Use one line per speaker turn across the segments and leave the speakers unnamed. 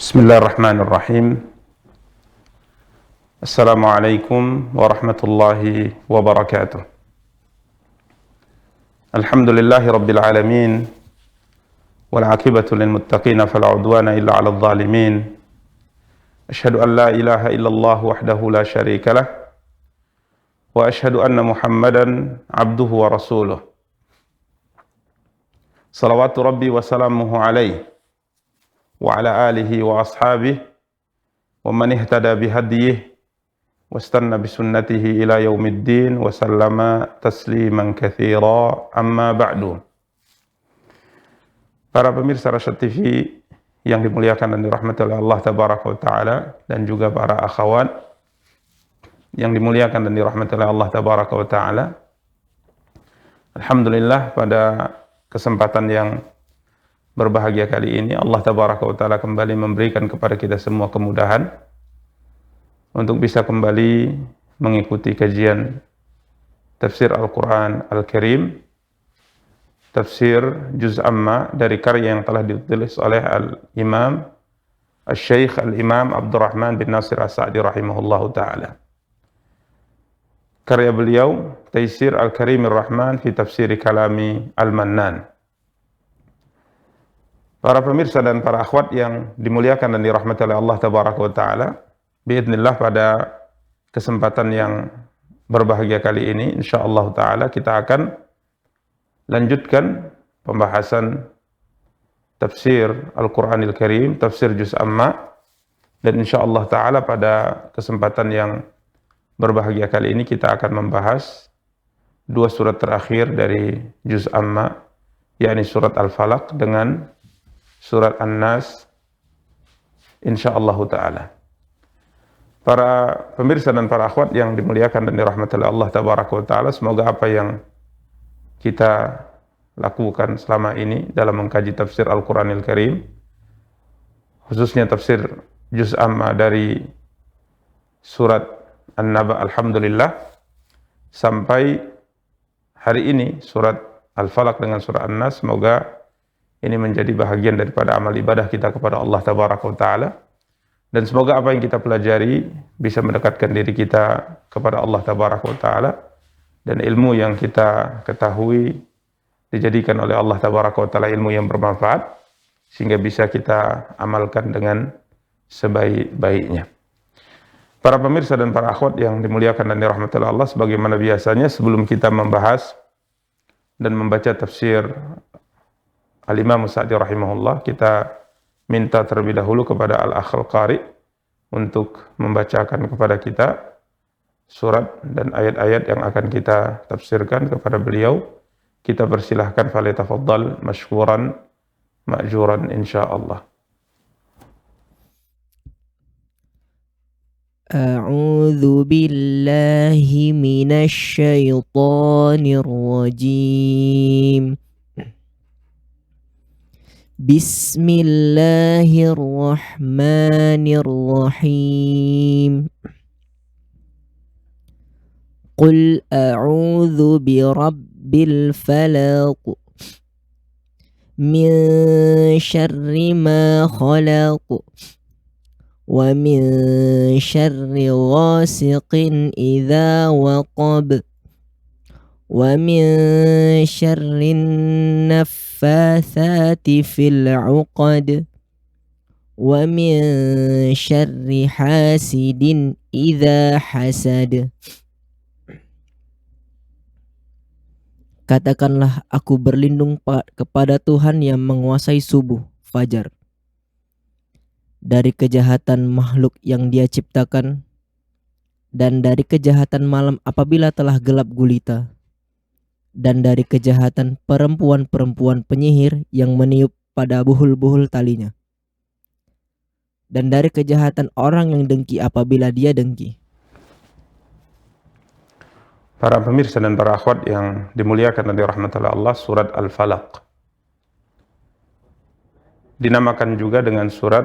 Bismillahirrahmanirrahim. Assalamualaikum warahmatullahi wabarakatuh. Alhamdulillahi rabbil alamin. Wal aqibatu lil muttaqin fala udwana illa 'alal zalimin. Asyhadu an la ilaha illallah wahdahu la syarika lah. Wa asyhadu anna Muhammadan 'abduhu wa rasuluh. Salawatu rabbi wa salamuhu alaihi wa ala alihi wa ashabihi wa man ihtada bihadyihi wastanna bisunnatihi ila yaumiddin wa sallama tasliman katsira, amma ba'du. Para pemirsa Rasyad TV yang dimuliakan dan dirahmati oleh Allah tabaraka wa taala, dan juga para akhwat yang dimuliakan dan dirahmati oleh Allah tabaraka wa taala. Alhamdulillah, pada kesempatan yang berbahagia kali ini Allah tabaraka wa taala kembali memberikan kepada kita semua kemudahan untuk bisa kembali mengikuti kajian tafsir Al-Quran Al-Karim, tafsir Juz Amma dari karya yang telah ditulis oleh Al-Imam Al-Syeikh Al-Imam Abdurrahman bin Nasir As-Sa'di rahimahullahu ta'ala. Karya beliau Taisir Al-Karimir Rahman fi Tafsiri Kalami Al-Mannan. Para pemirsa dan para akhwat yang dimuliakan dan dirahmati oleh Allah tabaraka wa ta'ala, biidznillah pada kesempatan yang berbahagia kali ini insyaallah ta'ala kita akan lanjutkan pembahasan tafsir Al-Quranil Karim, tafsir Juz Amma, dan insyaallah ta'ala pada kesempatan yang berbahagia kali ini kita akan membahas dua surat terakhir dari Juz Amma, yakni surat Al-Falaq dengan surat An-Nas insyaallah ta'ala. Para pemirsa dan para akhwat yang dimuliakan dan dirahmati oleh Allah tabaraka wa ta'ala, semoga apa yang kita lakukan selama ini dalam mengkaji tafsir Al-Quranil Karim, khususnya tafsir Juz Amma dari surat An-Naba, alhamdulillah, sampai hari ini surat Al-Falaq dengan surat An-Nas, semoga ini menjadi bahagian daripada amal ibadah kita kepada Allah tabaraka wa ta'ala, dan semoga apa yang kita pelajari bisa mendekatkan diri kita kepada Allah tabaraka wa ta'ala, dan ilmu yang kita ketahui dijadikan oleh Allah tabaraka wa ta'ala ilmu yang bermanfaat, sehingga bisa kita amalkan dengan sebaik-baiknya. Para pemirsa dan para akhwat yang dimuliakan dan dirahmati oleh Allah, sebagaimana biasanya sebelum kita membahas dan membaca tafsir Al-Imam As-Sa'di rahimahullah, kita minta terlebih dahulu kepada Al-Akhul Qari untuk membacakan kepada kita surat dan ayat-ayat yang akan kita tafsirkan kepada beliau. Kita persilahkan, falyatafaddal mashkuran ma'juran insyaallah.
A'udzu billahi minasy syaithanir rajim. Bismillahirrahmanirrahim. Qul a'udzu birabbil falaq min syarri ma khalaq wa min syarri ghasiqin idza waqab wa min syarrin naffatsati fil 'uqad wa min syarri hasidin idza hasad. Katakanlah, aku berlindung kepada Tuhan yang menguasai subuh, fajar, dari kejahatan makhluk yang Dia ciptakan, dan dari kejahatan malam apabila telah gelap gulita, dan dari kejahatan perempuan-perempuan penyihir yang meniup pada buhul-buhul talinya, dan dari kejahatan orang yang dengki apabila dia dengki.
Para pemirsa dan para akhwat yang dimuliakan dan dirahmati oleh Allah, surat Al-Falaq dinamakan juga dengan surat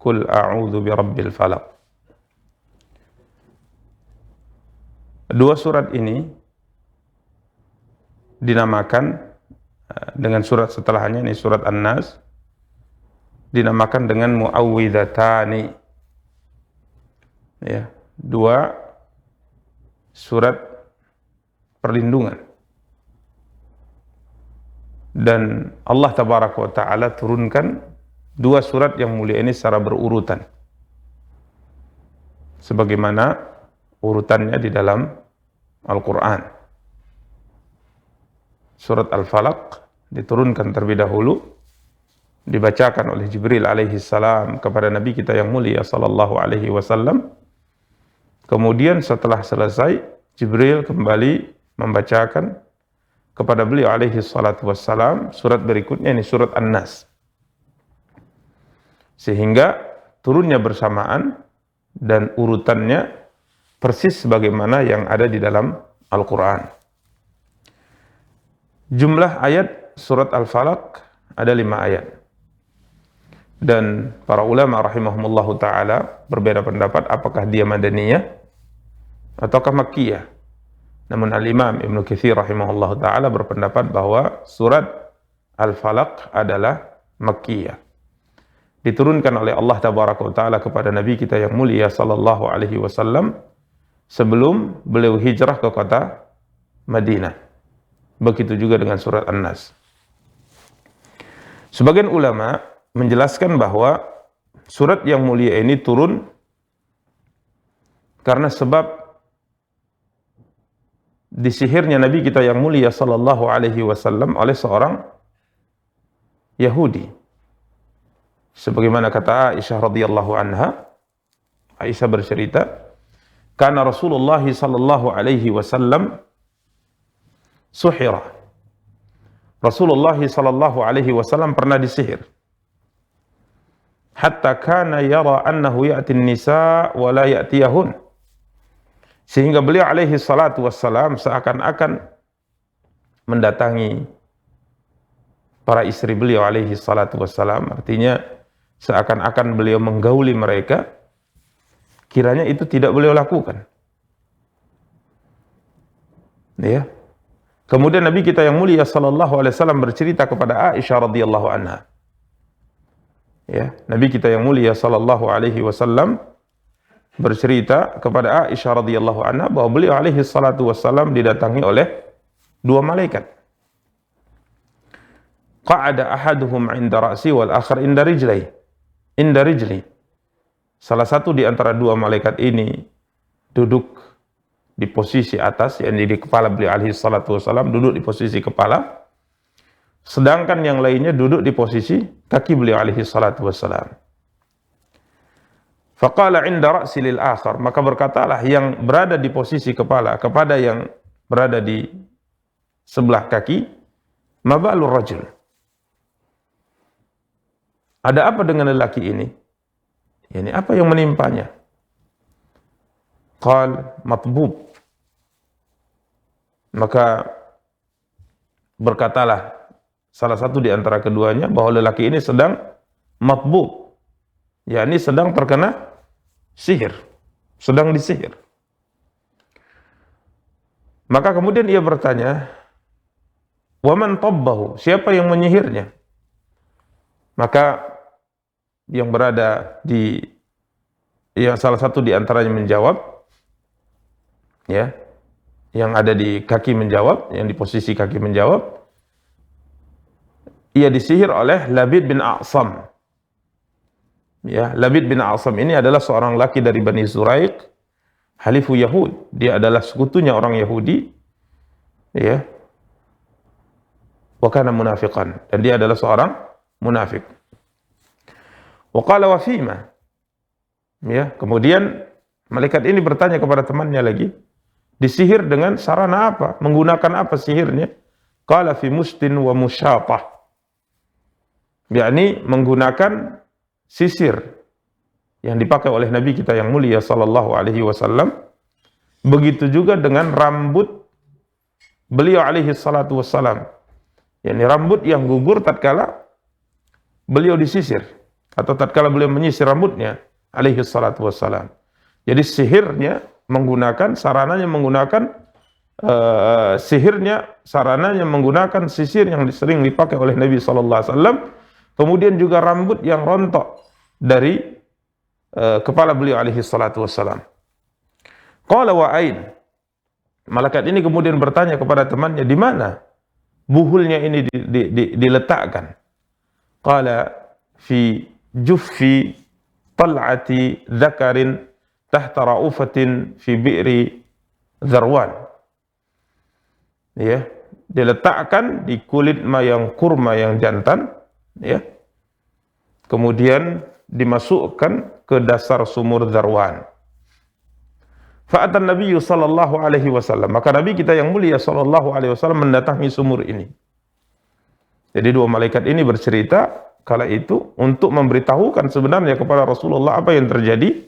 Qul a'udzu birabbil falaq. Dua surat ini dinamakan dengan surat setelahnya, ini surat An-Nas, dinamakan dengan muawwidhatani. Ya, 2 surat perlindungan. Dan Allah tabaraka wa taala turunkan 2 surat yang mulia ini secara berurutan, sebagaimana urutannya di dalam Al-Quran. Surat Al-Falaq diturunkan terlebih dahulu, dibacakan oleh Jibril alaihi salam kepada Nabi kita yang mulia sallallahu alaihi wasallam. Kemudian setelah selesai, Jibril kembali membacakan kepada beliau alaihi salatu wassalam surat berikutnya, ini surat An-Nas. Sehingga turunnya bersamaan dan urutannya persis sebagaimana yang ada di dalam Al-Quran. Jumlah ayat surat Al-Falaq ada 5 ayat. Dan para ulama rahimahumullahu ta'ala berbeda pendapat apakah dia Madaniyah ataukah Makkiyah. Namun Al-Imam Ibn Katsir rahimahullahu ta'ala berpendapat bahwa surat Al-Falaq adalah Makkiyah. Diturunkan oleh Allah tabaraka wa ta'ala kepada Nabi kita yang mulia sallallahu alaihi wasallam sebelum beliau hijrah ke kota Madinah. Begitu juga dengan surat An-Nas. Sebagian ulama menjelaskan bahwa surat yang mulia ini turun karena sebab disihirnya Nabi kita yang mulia sallallahu alaihi wasallam oleh seorang Yahudi. Sebagaimana kata Aisyah radhiyallahu anha, Aisyah bercerita, "Kana Rasulullah sallallahu alaihi wasallam suhira." Rasulullah sallallahu alaihi wasallam pernah disihir. Hatta kana yara annahu ya'ti an-nisa wa la ya'tiyahun. Sehingga beliau alaihi salatu wassalam seakan-akan mendatangi para istri beliau alaihi salatu wassalam, artinya seakan-akan beliau menggauli mereka, kiranya itu tidak beliau lakukan. Ya. Kemudian Nabi kita yang mulia sallallahu alaihi wasallam bercerita kepada Aisyah radhiyallahu anha. Ya, Nabi kita yang mulia sallallahu alaihi wasallam bercerita kepada Aisyah radhiyallahu anha bahwa beliau alaihi salatu wassalam didatangi oleh 2 malaikat. Qa'ada ahaduhum 'inda ra'si wal akhar inda rijli. Salah satu di antara 2 malaikat ini duduk di posisi atas, yakni di kepala beliau alaihi salatu wassalam, duduk di posisi kepala, sedangkan yang lainnya duduk di posisi kaki beliau alaihi salatu wassalam. Faqala 'inda ra'si lil akhar, maka berkatalah yang berada di posisi kepala kepada yang berada di sebelah kaki, ma ba'lur rajul, ada apa dengan lelaki ini? Ini apa yang menimpanya? Qal matbub, maka berkatalah salah satu di antara keduanya bahwa lelaki ini sedang matbub, yakni sedang terkena sihir, sedang disihir. Maka kemudian ia bertanya, wa man tabbahu, siapa yang menyihirnya? Maka yang berada di salah satu di antaranya menjawab, ya, yang ada di kaki menjawab, yang di posisi kaki menjawab, ia disihir oleh Labid bin A'sam. Ya, Labid bin A'sam ini adalah seorang laki dari Bani Zuraiq, halifu Yahud. Dia adalah sekutunya orang Yahudi, ya. Wa kana munafiqan, dan dia adalah seorang munafik. Wa qala wa fima. Ya, kemudian malaikat ini bertanya kepada temannya lagi, disihir dengan sarana apa? Menggunakan apa sihirnya? Qala fi mustin wa musyatah. Yakni menggunakan sisir yang dipakai oleh Nabi kita yang mulia sallallahu alaihi wasallam. Begitu juga dengan rambut beliau alaihi salatu wassalam. Yakni rambut yang gugur tatkala beliau disisir atau tatkala beliau menyisir rambutnya alaihi salatu wassalam. Jadi sihirnya menggunakan, sarananya menggunakan sihirnya, sarananya menggunakan sisir yang sering dipakai oleh Nabi sallallahu alaihi wasallam Kemudian juga rambut yang rontok dari kepala beliau alaihi salatu wassalam. Qala wa ain. Malaikat ini kemudian bertanya kepada temannya, di mana buhulnya ini diletakkan? Qala fi juffi tal'ati dzakarin tahta ra'ufatin fi bi'ri Zarwan. Ya, diletakkan di kulit mayang kurma yang jantan, ya. Kemudian dimasukkan ke dasar sumur Zarwan. Fa'atan Nabi sallallahu alaihi wasallam, maka Nabi kita yang mulia sallallahu alaihi wasallam mendatangi sumur ini. Jadi dua malaikat ini bercerita kala itu untuk memberitahukan sebenarnya kepada Rasulullah apa yang terjadi,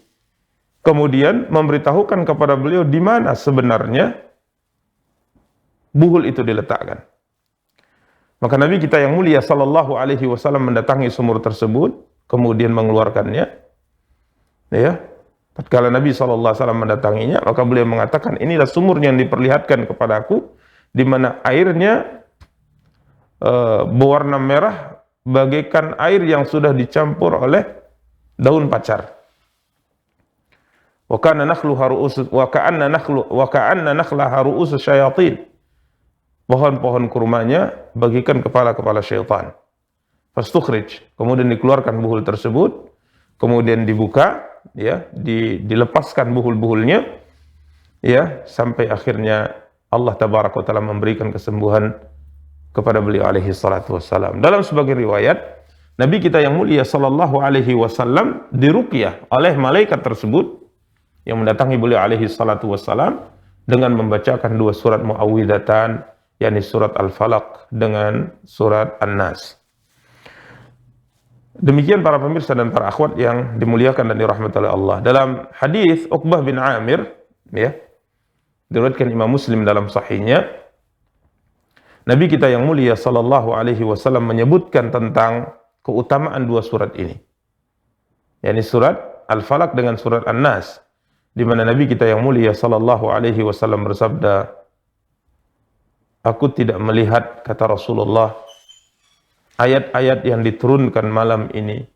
kemudian memberitahukan kepada beliau di mana sebenarnya buhul itu diletakkan. Maka Nabi kita yang mulia sallallahu alaihi wasallam mendatangi sumur tersebut, kemudian mengeluarkannya. Ya. Tatkala Nabi sallallahu alaihi wasallam mendatanginya, maka beliau mengatakan, inilah sumur yang diperlihatkan kepadaku, di mana airnya berwarna merah bagaikan air yang sudah dicampur oleh daun pacar. Wa kana nakhluha ru'us wa ka'anna nakhlaha ru'us syayatin. Pohon-pohon kurmanya bagikan kepala-kepala syaitan. Fastukhrij, kemudian dikeluarkan buhul tersebut, kemudian dibuka, ya, dilepaskan buhul-buhulnya, ya, sampai akhirnya Allah tabaraka wa taala memberikan kesembuhan kepada beliau alaihi salatu wassalam. Dalam sebagian riwayat, Nabi kita yang mulia sallallahu alaihi wasallam diruqyah oleh malaikat tersebut yang mendatangi beliau alaihi salatu wassalam dengan membacakan dua surat muawwidatan, yakni surat Al-Falaq dengan surat An-Nas. Demikian para pemirsa dan para akhwat yang dimuliakan dan dirahmati oleh Allah. Dalam hadis Uqbah bin Amir, ya, diriwayatkan Imam Muslim dalam sahihnya, Nabi kita yang mulia sallallahu alaihi wasallam menyebutkan tentang keutamaan dua surat ini. yakni surat Al-Falaq dengan surat An-Nas, di mana Nabi kita yang mulia sallallahu alaihi wasallam bersabda, "Aku tidak melihat," kata Rasulullah, "ayat-ayat yang diturunkan malam ini,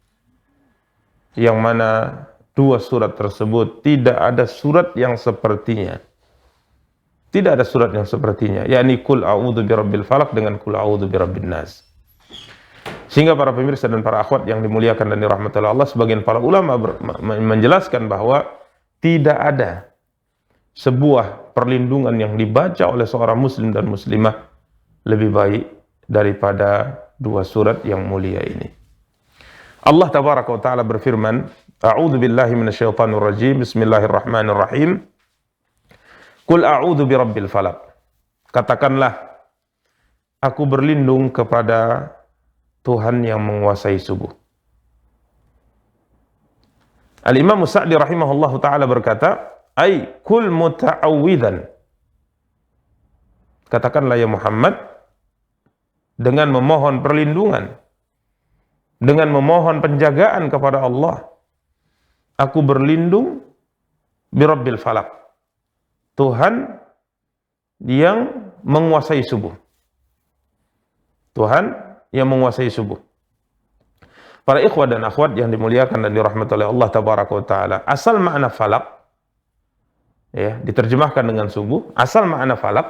yang mana dua surat tersebut tidak ada surat yang sepertinya." Tidak ada surat yang sepertinya, yakni Qul a'udzu birabbil falaq dengan Qul a'udzu birabbin nas. Sehingga para pemirsa dan para akhwat yang dimuliakan dan dirahmati Allah, sebagian para ulama menjelaskan bahwa tidak ada sebuah perlindungan yang dibaca oleh seorang muslim dan muslimah lebih baik daripada dua surat yang mulia ini. Allah tabaraka wa taala berfirman, "A'udzu billahi minasyaitonir rajim. Bismillahirrahmanirrahim. Qul a'udzu birabbil falaq." Katakanlah, aku berlindung kepada Tuhan yang menguasai subuh. Al-Imam Sa'di rahimahullahu ta'ala berkata, "Ai kul muta'awwidzan." Katakanlah ya Muhammad, dengan memohon perlindungan, dengan memohon penjagaan kepada Allah, aku berlindung birabbil falaq, Tuhan yang menguasai subuh. Tuhan yang menguasai subuh. Para ikhwah dan akhwat yang dimuliakan dan dirahmati oleh Allah tabaraka wa taala, asal makna falaq, ya, diterjemahkan dengan subuh, asal makna falaq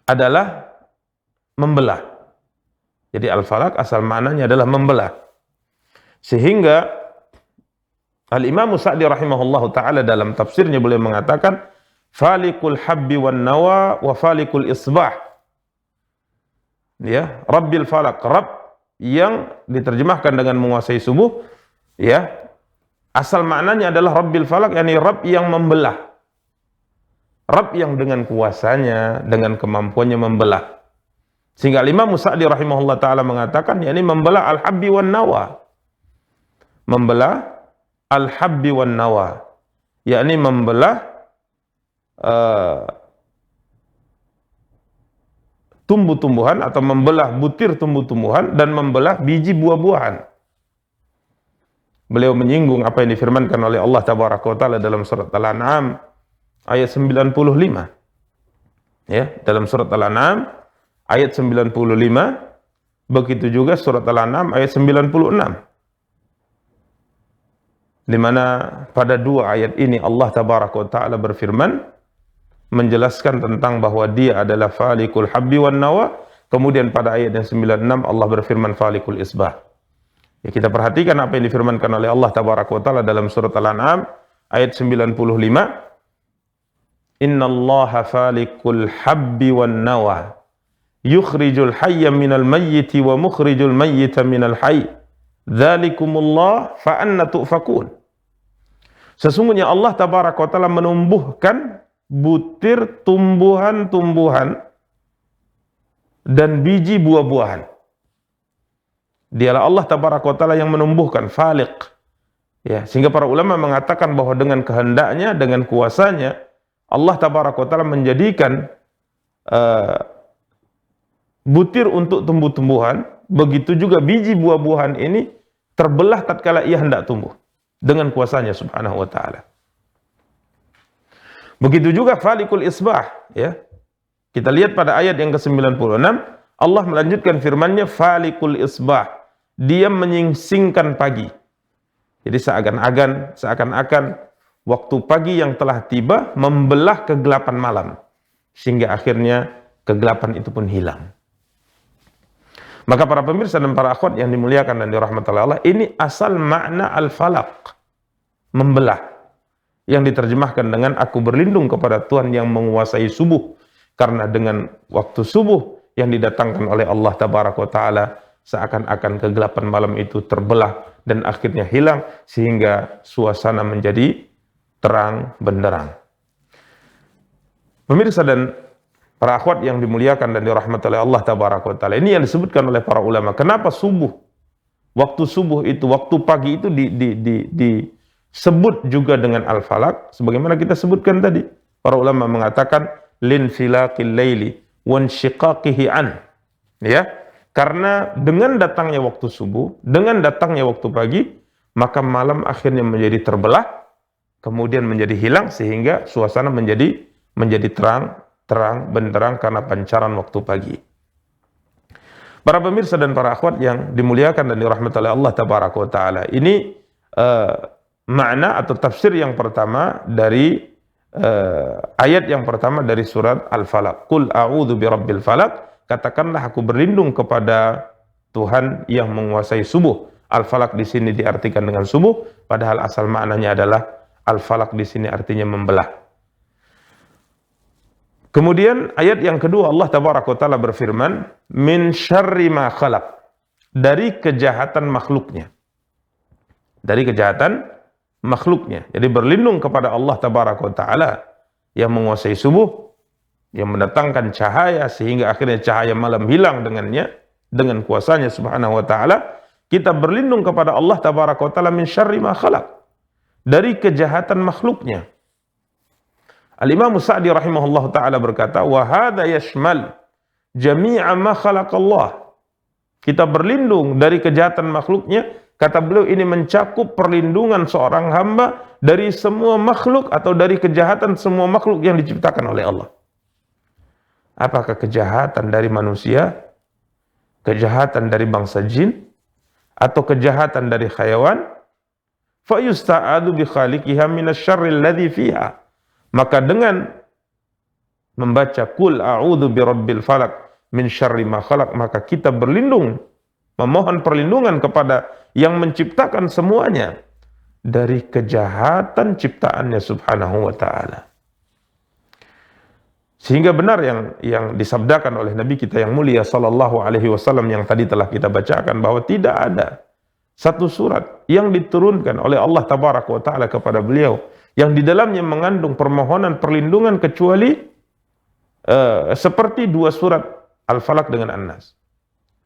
adalah membelah. Jadi al-falaq asal maknanya adalah membelah. Sehingga Al-Imam Sa'di rahimahullahu ta'ala dalam tafsirnya beliau mengatakan, "Falikul habbi wan nawa wa falikul isbah." Ya, Rabbil falaq, Rabb yang diterjemahkan dengan menguasai subuh, ya. Asal maknanya adalah Rabbil falaq, yakni Rabb yang membelah. Rabb yang dengan kuasanya, dengan kemampuannya membelah. Sehingga Imam Sa'di rahimahullah ta'ala mengatakan, yakni membelah al-habbi wan nawa. Membelah al-habbi wan nawa, yakni membelah tumbuh-tumbuhan atau membelah butir tumbuh-tumbuhan dan membelah biji buah-buahan. Beliau menyinggung apa yang difirmankan oleh Allah tabaraka wa taala dalam surat Al-An'am ayat 95. Ya, dalam surat Al-An'am ayat 95, Begitu juga surat Al-An'am ayat 96. Di mana pada dua ayat ini Allah tabaraka wa taala berfirman menjelaskan tentang bahwa Dia adalah falikul habbi wan nawa. Kemudian pada ayat yang 96 Allah berfirman falikul isbah. Ya, kita perhatikan apa yang difirmankan oleh Allah tabaraka wa taala dalam surat Al-An'am ayat 95. Innallaha falikul habbi wan nawa yukhrijul hayya minal mayyiti wa mukhrijul mayyita minal hayy. Dzalikumullah fa anna tu'fakun. Sesungguhnya Allah tabaraka wa taala menumbuhkan butir tumbuhan-tumbuhan dan biji buah-buahan. Dialah Allah tabaraka wa taala yang menumbuhkan, faliq. Ya, sehingga para ulama mengatakan bahwa dengan kehendaknya, dengan kuasanya, Allah tabaraka wa taala menjadikan butir untuk tumbuh-tumbuhan, begitu juga biji buah-buahan ini terbelah tatkala ia hendak tumbuh dengan kuasanya subhanahu wa ta'ala. Begitu juga falikul isbah, ya. Kita lihat pada ayat yang ke-96, Allah melanjutkan firman-Nya falikul isbah. Dia menyingsingkan pagi. Jadi seakan-akan waktu pagi yang telah tiba membelah kegelapan malam, sehingga akhirnya kegelapan itu pun hilang. Maka para pemirsa dan para akhwat yang dimuliakan dan dirahmati Allah, ini asal makna al-falaq, membelah, yang diterjemahkan dengan aku berlindung kepada Tuhan yang menguasai subuh. Karena dengan waktu subuh yang didatangkan oleh Allah tabaraka wa taala, seakan-akan kegelapan malam itu terbelah dan akhirnya hilang, sehingga suasana menjadi terang benderang. Pemirsa dan para akhwat yang dimuliakan dan dirahmati oleh Allah tabaraka wa taala, ini yang disebutkan oleh para ulama. Kenapa subuh? Waktu subuh itu, waktu pagi itu disebut juga dengan al-falaq, sebagaimana kita sebutkan tadi. Para ulama mengatakan linfilaqil laili wanshiqaqihi an. Ya, karena dengan datangnya waktu subuh, dengan datangnya waktu pagi, maka malam akhirnya menjadi terbelah, kemudian menjadi hilang, sehingga suasana menjadi terang benderang karena pancaran waktu pagi. Para pemirsa dan para akhwat yang dimuliakan dan dirahmati oleh Allah tabaraka wa taala, ini makna atau tafsir yang pertama dari ayat yang pertama dari surat Al-Falaq. Qul a'udzu birabbil falaq, katakanlah aku berlindung kepada Tuhan yang menguasai subuh. Al-Falaq di sini diartikan dengan subuh, padahal asal maknanya adalah Al-Falaq di sini artinya membelah. Kemudian ayat yang kedua Allah tabaraka wa taala berfirman min syarri ma khalaq, dari kejahatan makhluknya. Dari kejahatan makhluknya. Jadi berlindung kepada Allah tabaraka wa taala yang menguasai subuh, yang mendatangkan cahaya sehingga akhirnya cahaya malam hilang dengannya, dengan kuasanya subhanahu wa taala. Kita berlindung kepada Allah tabaraka wa taala min syarri ma khalaq, dari kejahatan makhluknya. Al-Imam Sa'di rahimahullah ta'ala berkata, wa hadha yashmal jami'a ma khalaqallah. Kita berlindung dari kejahatan makhluknya, kata beliau ini mencakup perlindungan seorang hamba dari semua makhluk atau dari kejahatan semua makhluk yang diciptakan oleh Allah. Apakah kejahatan dari manusia, kejahatan dari bangsa jin, atau kejahatan dari hayawan? Fa yusta'adu bi khaliqiha minasyarri alladhi fiha. Maka dengan membaca Qul a'udzu birabbil falaq min syarri ma khalaq, maka kita berlindung, memohon perlindungan kepada yang menciptakan semuanya dari kejahatan ciptaannya subhanahu wa ta'ala. Sehingga benar yang disabdakan oleh Nabi kita yang mulia sallallahu alaihi wasallam yang tadi telah kita bacakan, bahwa tidak ada satu surat yang diturunkan oleh Allah tabaraka wa ta'ala kepada beliau yang di dalamnya mengandung permohonan perlindungan kecuali seperti dua surat Al-Falaq dengan An-Nas.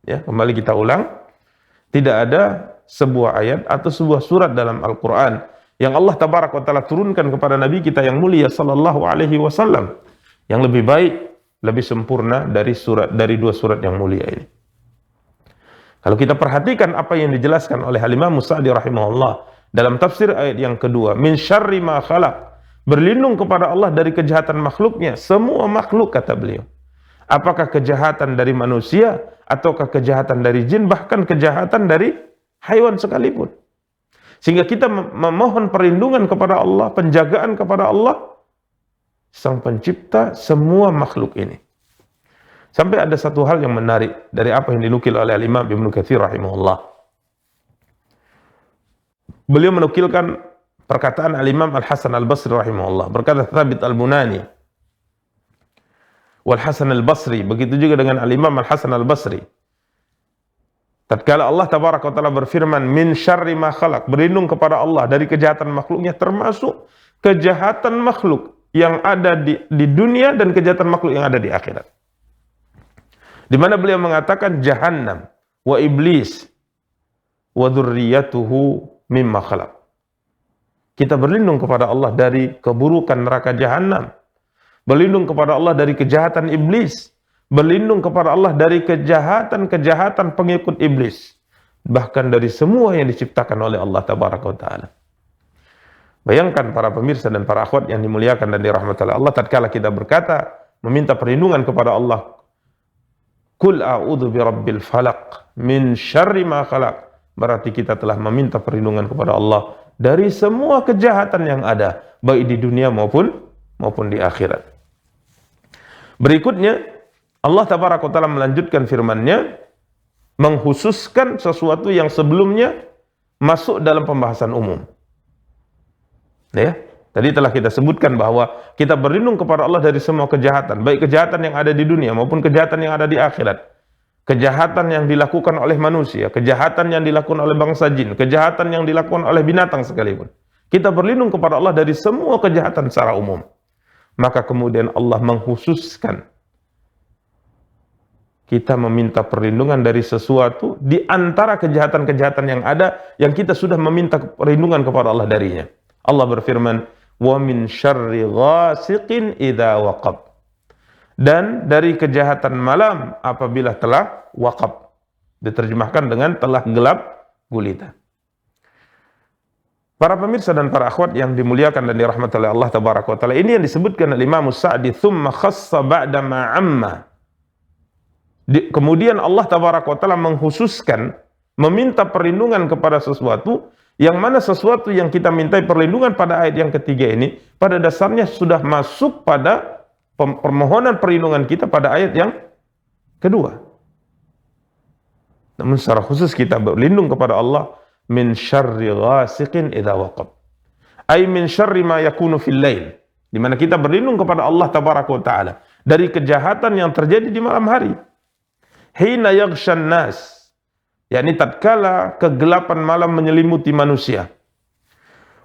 Ya, kembali kita ulang, tidak ada sebuah ayat atau sebuah surat dalam Al-Quran yang Allah tabaraka wa ta'ala turunkan kepada Nabi kita yang mulia sallallahu alaihi wasallam yang lebih baik, lebih sempurna dari dua surat yang mulia ini. Kalau kita perhatikan apa yang dijelaskan oleh Al-Imam Sa'di rahimahullah dalam tafsir ayat yang kedua, min syarri ma khalaq, berlindung kepada Allah dari kejahatan makhluknya, semua makhluk kata beliau. Apakah kejahatan dari manusia, ataukah kejahatan dari jin, bahkan kejahatan dari haiwan sekalipun. Sehingga kita memohon perlindungan kepada Allah, penjagaan kepada Allah, Sang Pencipta semua makhluk ini. Sampai ada satu hal yang menarik dari apa yang dinukil oleh Imam Ibnu Katsir rahimahullah. Beliau menukilkan perkataan Al-Imam Al-Hasan Al-Basri rahimahullah. Berkata Thabit Al-Bunani wal Hasan Al-Basri, begitu juga dengan Al-Imam Al-Hasan Al-Basri. Tatkala Allah tabaraka wa taala berfirman min syarri ma khalaq, berlindung kepada Allah dari kejahatan makhluknya, termasuk kejahatan makhluk yang ada di dunia dan kejahatan makhluk yang ada di akhirat. Di mana beliau mengatakan jahannam wa iblis wa dzurriyyatuhu mimma khalaq. Kita berlindung kepada Allah dari keburukan neraka jahannam, berlindung kepada Allah dari kejahatan iblis, berlindung kepada Allah dari kejahatan-kejahatan pengikut iblis, bahkan dari semua yang diciptakan oleh Allah tabaraka wa taala. Bayangkan para pemirsa dan para akhwat yang dimuliakan dan dirahmati oleh Allah, tatkala kita berkata meminta perlindungan kepada Allah, Qul a'udzu birabbil falaq min syarri ma khalaq, berarti kita telah meminta perlindungan kepada Allah dari semua kejahatan yang ada, baik di dunia maupun di akhirat. Berikutnya, Allah tabaraka wa taala melanjutkan firman-Nya, mengkhususkan sesuatu yang sebelumnya masuk dalam pembahasan umum. Ya, tadi telah kita sebutkan bahwa kita berlindung kepada Allah dari semua kejahatan, baik kejahatan yang ada di dunia maupun kejahatan yang ada di akhirat. Kejahatan yang dilakukan oleh manusia, kejahatan yang dilakukan oleh bangsa jin, kejahatan yang dilakukan oleh binatang sekalipun. Kita berlindung kepada Allah dari semua kejahatan secara umum. Maka kemudian Allah mengkhususkan kita meminta perlindungan dari sesuatu di antara kejahatan-kejahatan yang ada, yang kita sudah meminta perlindungan kepada Allah darinya. Allah berfirman, wa min syarri ghasiqin idza waqab. Dan dari kejahatan malam apabila telah waqab. Diterjemahkan dengan telah gelap gulita. Para pemirsa dan para akhwat yang dimuliakan dan dirahmati oleh Allah tabaraka wa taala, ini yang disebutkan oleh Imam Sa'di, thumma khassa ba'da ma amma. Kemudian Allah tabaraka wa taala mengkhususkan meminta perlindungan kepada sesuatu, yang mana sesuatu yang kita mintai perlindungan pada ayat yang ketiga ini pada dasarnya sudah masuk pada permohonan perlindungan kita pada ayat yang kedua. Namun secara khusus kita berlindung kepada Allah min syarri ghasiqin idza waqab. Ay min syarri ma yakunu fil lail. Di mana kita berlindung kepada Allah tabaraka wa taala dari kejahatan yang terjadi di malam hari. Hina yaghshan nas, yakni tatkala kegelapan malam menyelimuti manusia.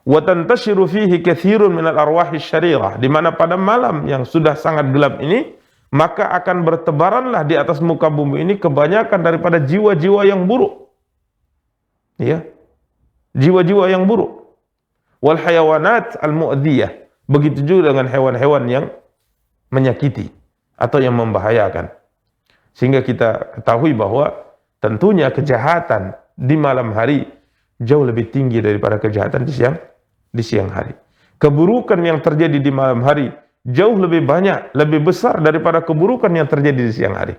Wa tantashiru fihi katsirun minal arwahi syarirah, di mana pada malam yang sudah sangat gelap ini, maka akan bertebaranlah di atas muka bumi ini kebanyakan daripada jiwa-jiwa yang buruk. Ya. Jiwa-jiwa yang buruk. Wal hayawanat al-mu'dhiyah, begitu juga dengan hewan-hewan yang menyakiti atau yang membahayakan. Sehingga kita ketahui bahwa tentunya kejahatan di malam hari jauh lebih tinggi daripada kejahatan di siang hari. Keburukan yang terjadi di malam hari jauh lebih banyak, lebih besar daripada keburukan yang terjadi di siang hari.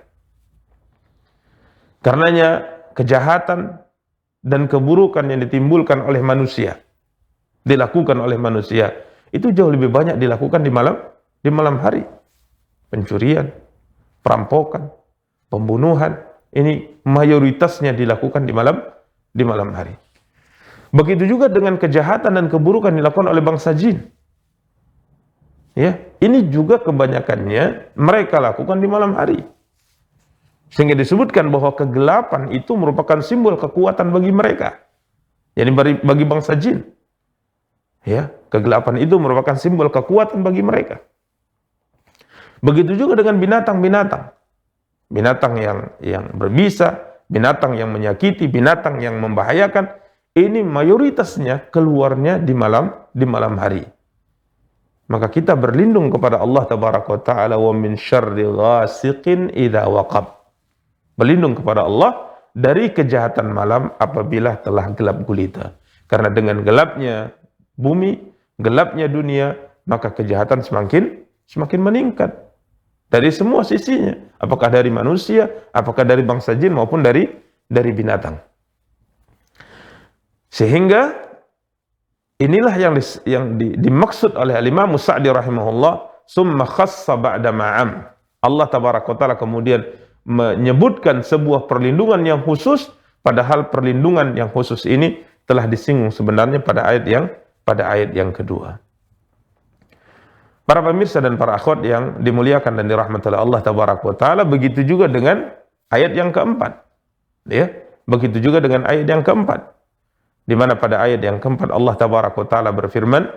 Karenanya kejahatan dan keburukan yang ditimbulkan oleh manusia, dilakukan oleh manusia, itu jauh lebih banyak dilakukan di malam hari. Pencurian, perampokan, pembunuhan, ini mayoritasnya dilakukan di malam hari. Begitu juga dengan kejahatan dan keburukan dilakukan oleh bangsa jin. Ya, ini juga kebanyakannya mereka lakukan di malam hari. Sehingga disebutkan bahwa kegelapan itu merupakan simbol kekuatan bagi mereka. Jadi bagi bangsa jin. Ya, kegelapan itu merupakan simbol kekuatan bagi mereka. Begitu juga dengan binatang-binatang. Binatang yang berbisa, binatang yang menyakiti, binatang yang membahayakan, ini mayoritasnya keluarnya di malam hari. Maka kita berlindung kepada Allah tabaraka wa taala, wa min syarri ghasiqin idza waqab. Berlindung kepada Allah dari kejahatan malam apabila telah gelap gulita. Karena dengan gelapnya bumi, gelapnya dunia, maka kejahatan semakin meningkat. Dari semua sisinya, apakah dari manusia, apakah dari bangsa jin maupun dari binatang. Sehingga inilah yang dimaksud oleh Imam Sa'di rahimahullah, summa khassa ba'da ma'am. Allah tabaraka wa taala kemudian menyebutkan sebuah perlindungan yang khusus, padahal perlindungan yang khusus ini telah disinggung sebenarnya pada ayat yang kedua. Para pemirsa dan para akhwat yang dimuliakan dan dirahmati oleh Allah tabaraka wa taala, begitu juga dengan ayat yang keempat. Ya, begitu juga dengan ayat yang keempat. Di mana pada ayat yang keempat Allah tabaraka wa taala berfirman,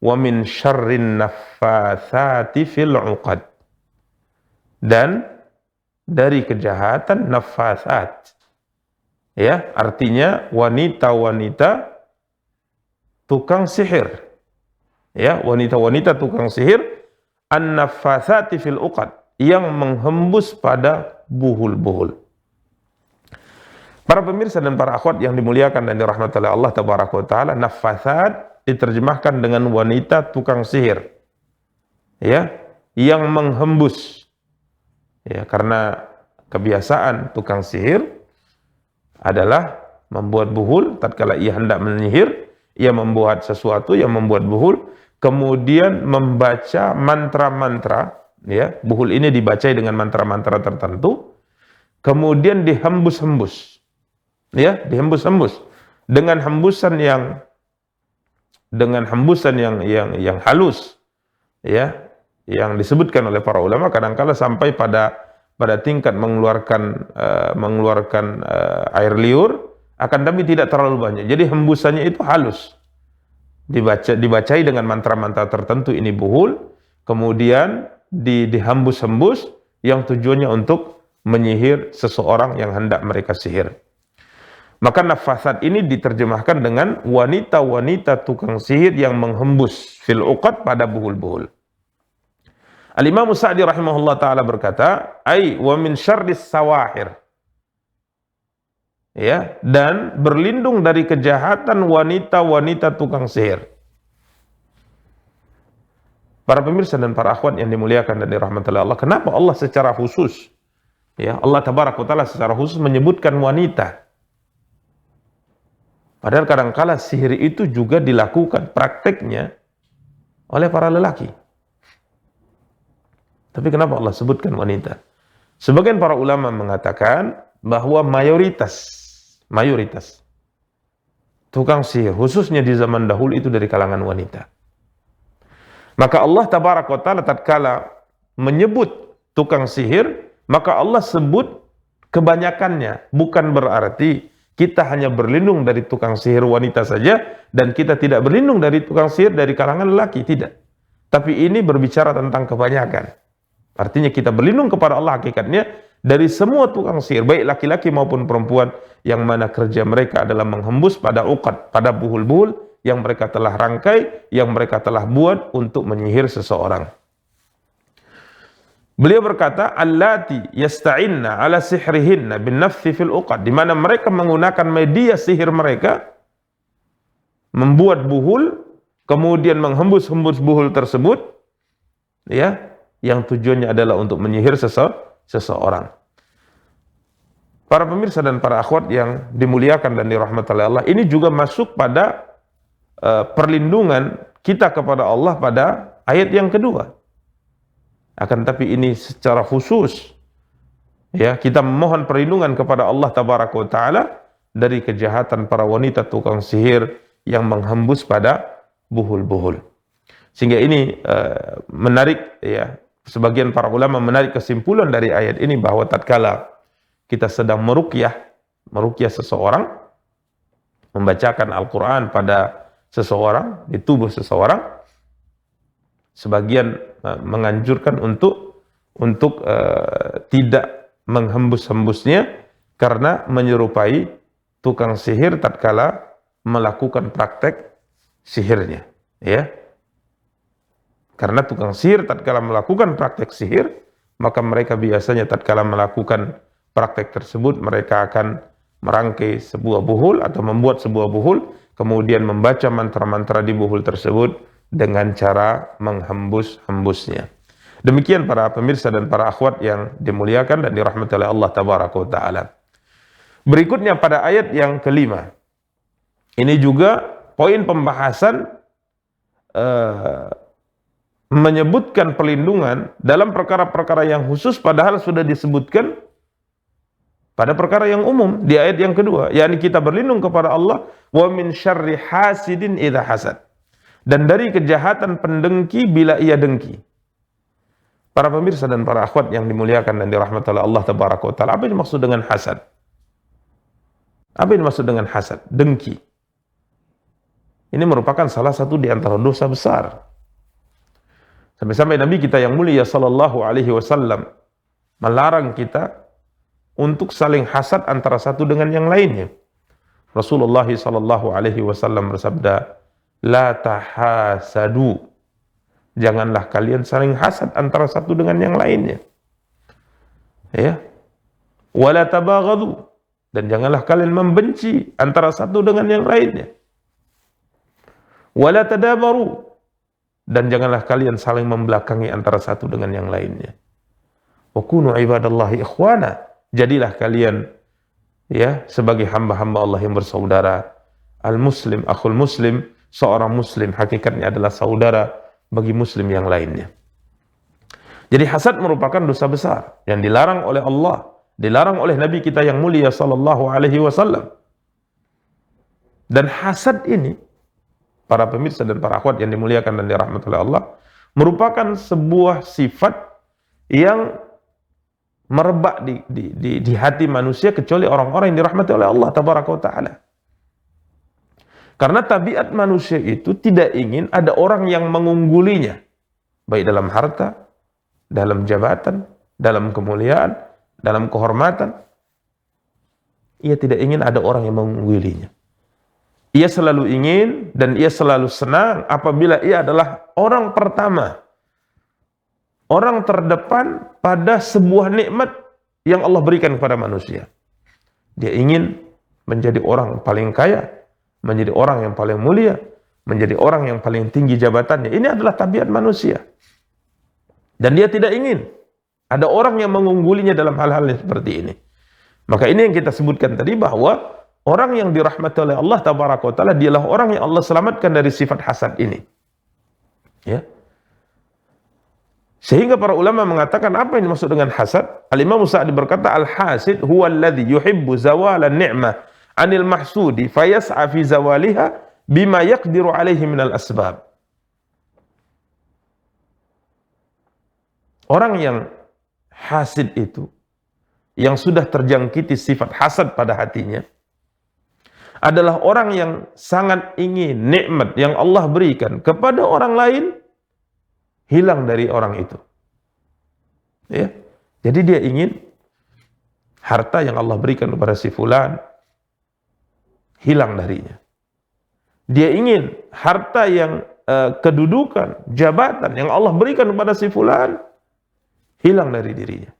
"Wa min syarrin naffatsati fil 'uqad." Dan dari kejahatan naffatsat. Ya, artinya wanita-wanita tukang sihir. Ya, wanita-wanita tukang sihir, an-naffatsati fil 'uqad, yang menghembus pada buhul-buhul. Para pemirsa dan para akhwat yang dimuliakan dan dirahmati oleh Allah tabaraka wa taala, naffatsat diterjemahkan dengan wanita tukang sihir. Ya, yang menghembus. Ya, karena kebiasaan tukang sihir adalah membuat buhul tatkala ia hendak menyihir, ia membuat sesuatu yang membuat buhul, kemudian membaca mantra-mantra, ya, buhul ini dibacai dengan mantra-mantra tertentu, kemudian dihembus-hembus. Ya, dihembus-hembus dengan hembusan yang halus, ya, yang disebutkan oleh para ulama kadang-kala sampai pada tingkat mengeluarkan air liur, akan tapi tidak terlalu banyak. Jadi hembusannya itu halus, dibacai dengan mantra-mantra tertentu, ini buhul, kemudian dihembus-hembus yang tujuannya untuk menyihir seseorang yang hendak mereka sihir. Maka nafasat ini diterjemahkan dengan wanita-wanita tukang sihir yang menghembus fil 'uqad pada buhul-buhul. Al-Imam Sa'di rahimahullah ta'ala berkata, ai wa min syarris sawahir. Ya, dan berlindung dari kejahatan wanita-wanita tukang sihir. Para pemirsa dan para akhwat yang dimuliakan dan dirahmati oleh Allah, kenapa Allah secara khusus, ya, Allah tabaraka wa ta'ala secara khusus menyebutkan wanita? Padahal kadangkala sihir itu juga dilakukan prakteknya oleh para lelaki. Tapi kenapa Allah sebutkan wanita? Sebagian para ulama mengatakan bahwa mayoritas tukang sihir, khususnya di zaman dahulu, itu dari kalangan wanita. Maka Allah tabaraka wa ta'ala tatkala menyebut tukang sihir, maka Allah sebut kebanyakannya. Bukan berarti kita hanya berlindung dari tukang sihir wanita saja, dan kita tidak berlindung dari tukang sihir dari kalangan lelaki, tidak. Tapi ini berbicara tentang kebanyakan. Artinya kita berlindung kepada Allah hakikatnya dari semua tukang sihir, baik laki-laki maupun perempuan, yang mana kerja mereka adalah menghembus pada uqad, pada buhul-buhul yang mereka telah rangkai, yang mereka telah buat untuk menyihir seseorang. Beliau berkata, allati yasta'inna ala sihrihinna bin nafthi fil uqad, di mana mereka menggunakan media sihir mereka, membuat buhul, kemudian menghembus-hembus buhul tersebut, ya, yang tujuannya adalah untuk menyihir seseorang. Para pemirsa dan para akhwat yang dimuliakan dan dirahmati oleh Allah, ini juga masuk pada perlindungan kita kepada Allah pada ayat yang kedua. Akan tapi ini secara khusus, ya, kita memohon perlindungan kepada Allah tabaraka wa taala dari kejahatan para wanita tukang sihir yang menghembus pada buhul-buhul. Sehingga ini menarik, ya, sebagian para ulama menarik kesimpulan dari ayat ini bahwa tatkala kita sedang meruqyah seseorang, membacakan Al-Quran pada seseorang, di tubuh seseorang, sebagian menganjurkan untuk tidak menghembus-hembusnya karena menyerupai tukang sihir tatkala melakukan praktek sihirnya, ya. Karena tukang sihir tatkala melakukan praktek sihir, maka mereka biasanya tatkala melakukan praktek tersebut, mereka akan merangkai sebuah buhul atau membuat sebuah buhul, kemudian membaca mantra-mantra di buhul tersebut dengan cara menghembus-hembusnya. Demikian para pemirsa dan para akhwat yang dimuliakan dan dirahmati oleh Allah tabaraka wa taala. Berikutnya pada ayat yang kelima. Ini juga poin pembahasan menyebutkan perlindungan dalam perkara-perkara yang khusus padahal sudah disebutkan pada perkara yang umum di ayat yang kedua, yakni kita berlindung kepada Allah wa min syarri hasidin idza hasad, dan dari kejahatan pendengki bila ia dengki. Para pemirsa dan para akhwat yang dimuliakan dan dirahmati oleh Allah tabaraka wa taala, apa yang dimaksud dengan hasad? Apa yang dimaksud dengan hasad? Dengki. Ini merupakan salah satu di antara dosa besar. Sampai-sampai Nabi kita yang mulia sallallahu alaihi wasallam melarang kita untuk saling hasad antara satu dengan yang lainnya. Rasulullah sallallahu alaihi wasallam bersabda, "La tahasadu." Janganlah kalian saling hasad antara satu dengan yang lainnya. Ya. Wala tabaghadu, dan janganlah kalian membenci antara satu dengan yang lainnya. Wala tadabaru, dan janganlah kalian saling membelakangi antara satu dengan yang lainnya. Wa kunu ibadallahi ikhwana, jadilah kalian sebagai hamba-hamba Allah yang bersaudara. Al-muslim akhul muslim, seorang muslim hakikatnya adalah saudara bagi muslim yang lainnya. Jadi hasad merupakan dosa besar yang dilarang oleh Allah, dilarang oleh Nabi kita yang mulia sallallahu alaihi wasallam. Dan hasad ini, para pemirsa dan para akhwat yang dimuliakan dan dirahmati oleh Allah, merupakan sebuah sifat yang merebak di hati manusia kecuali orang-orang yang dirahmati oleh Allah tabaraka wa taala. Karena tabiat manusia itu tidak ingin ada orang yang mengunggulinya, baik dalam harta, dalam jabatan, dalam kemuliaan, dalam kehormatan. Ia tidak ingin ada orang yang mengunggulinya. Ia selalu ingin dan ia selalu senang apabila ia adalah orang pertama, orang terdepan pada sebuah nikmat yang Allah berikan kepada manusia. Dia ingin menjadi orang paling kaya, menjadi orang yang paling mulia, menjadi orang yang paling tinggi jabatannya. Ini adalah tabiat manusia. Dan dia tidak ingin ada orang yang mengunggulinya dalam hal-hal yang seperti ini. Maka ini yang kita sebutkan tadi, bahwa orang yang dirahmati oleh Allah tabaraka wa taala dialah orang yang Allah selamatkan dari sifat hasad ini. Ya. Sehingga para ulama mengatakan apa yang dimaksud dengan hasad? Al-Imam Sa'di berkata, al-hasid huwa alladhi yuhibbu zawalan ni'mah anil mahsudi fayas'a fi zawaliha bima yaqdiru alaihi minal asbab. Orang yang hasid itu, yang sudah terjangkiti sifat hasad pada hatinya, adalah orang yang sangat ingin nikmat yang Allah berikan kepada orang lain hilang dari orang itu. Ya. Jadi dia ingin harta yang Allah berikan kepada si fulan hilang darinya. Dia ingin harta yang kedudukan, jabatan yang Allah berikan kepada si fulan hilang dari dirinya.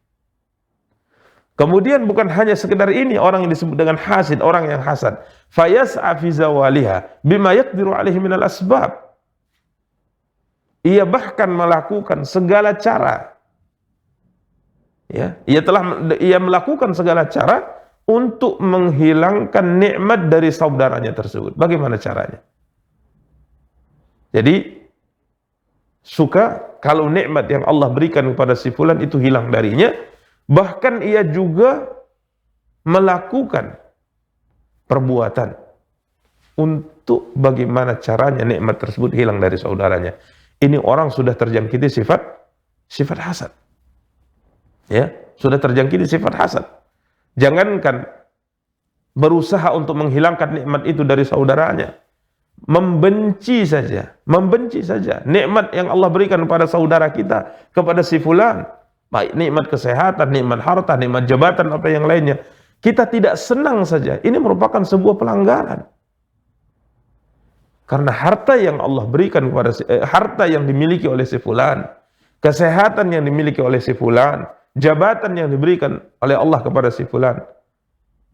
Kemudian bukan hanya sekedar ini, orang yang disebut dengan hasid, orang yang hasad. Fayas'a fi zawaliha bima yaqdiru alaihi minal asbab. Ia bahkan melakukan segala cara. Ya, ia melakukan segala cara untuk menghilangkan nikmat dari saudaranya tersebut. Bagaimana caranya? Jadi suka kalau nikmat yang Allah berikan kepada si fulan itu hilang darinya, bahkan ia juga melakukan perbuatan untuk bagaimana caranya nikmat tersebut hilang dari saudaranya. Ini orang sudah terjangkiti sifat hasad. Ya, sudah terjangkiti sifat hasad. Jangankan berusaha untuk menghilangkan nikmat itu dari saudaranya, membenci saja nikmat yang Allah berikan kepada saudara kita, kepada si fulan, baik nikmat kesehatan, nikmat harta, nikmat jabatan, apa yang lainnya, kita tidak senang saja, ini merupakan sebuah pelanggaran. Karena harta yang Allah berikan kepada harta yang dimiliki oleh si fulan, kesehatan yang dimiliki oleh si fulan, jabatan yang diberikan oleh Allah kepada si fulan,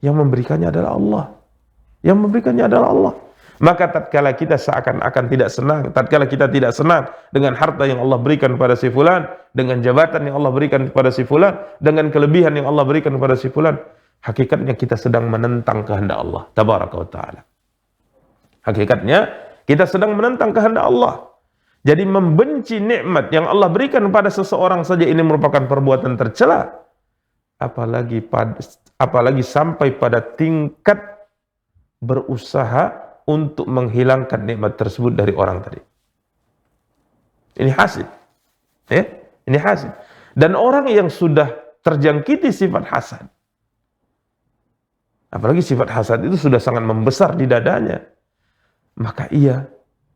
yang memberikannya adalah Allah. Yang memberikannya adalah Allah. Maka tatkala kita seakan-akan tidak senang, tatkala kita tidak senang dengan harta yang Allah berikan kepada si fulan, dengan jabatan yang Allah berikan kepada si fulan, dengan kelebihan yang Allah berikan kepada si fulan, hakikatnya kita sedang menentang kehendak Allah tabaraka wa taala. Hakikatnya kita sedang menentang kehendak Allah. Jadi membenci nikmat yang Allah berikan pada seseorang saja ini merupakan perbuatan tercela. Apalagi sampai pada tingkat berusaha untuk menghilangkan nikmat tersebut dari orang tadi. Ini hasad. Ya, ini hasad. Dan orang yang sudah terjangkiti sifat hasad, apalagi sifat hasad itu sudah sangat membesar di dadanya, maka ia